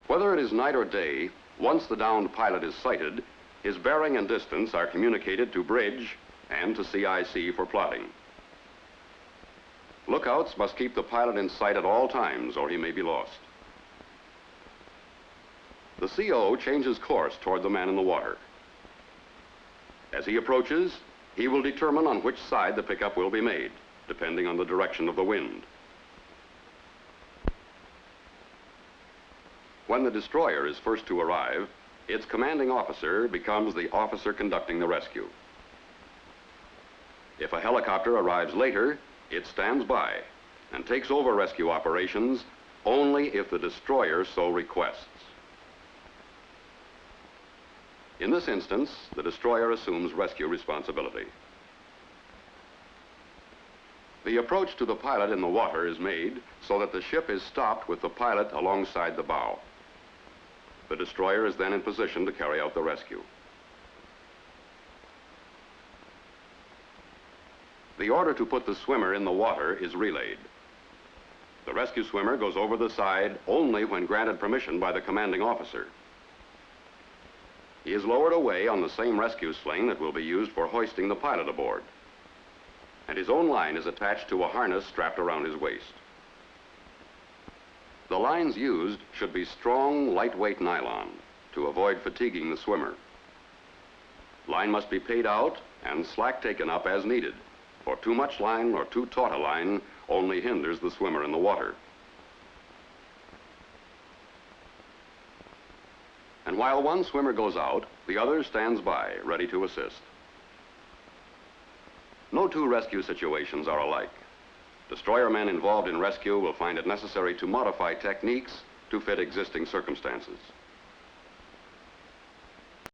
Whether it is night or day, once the downed pilot is sighted, his bearing and distance are communicated to bridge and to CIC for plotting. Lookouts must keep the pilot in sight at all times or he may be lost. The CO changes course toward the man in the water. As he approaches, he will determine on which side the pickup will be made, depending on the direction of the wind. When the destroyer is first to arrive, its commanding officer becomes the officer conducting the rescue. If a helicopter arrives later, it stands by and takes over rescue operations only if the destroyer so requests. In this instance, the destroyer assumes rescue responsibility. The approach to the pilot in the water is made so that the ship is stopped with the pilot alongside the bow. The destroyer is then in position to carry out the rescue. The order to put the swimmer in the water is relayed. The rescue swimmer goes over the side only when granted permission by the commanding officer. He is lowered away on the same rescue sling that will be used for hoisting the pilot aboard. And his own line is attached to a harness strapped around his waist. The lines used should be strong, lightweight nylon to avoid fatiguing the swimmer. Line must be paid out and slack taken up as needed, for too much line or too taut a line only hinders the swimmer in the water. And while one swimmer goes out, the other stands by, ready to assist. No two rescue situations are alike. Destroyer men involved in rescue will find it necessary to modify techniques to fit existing circumstances.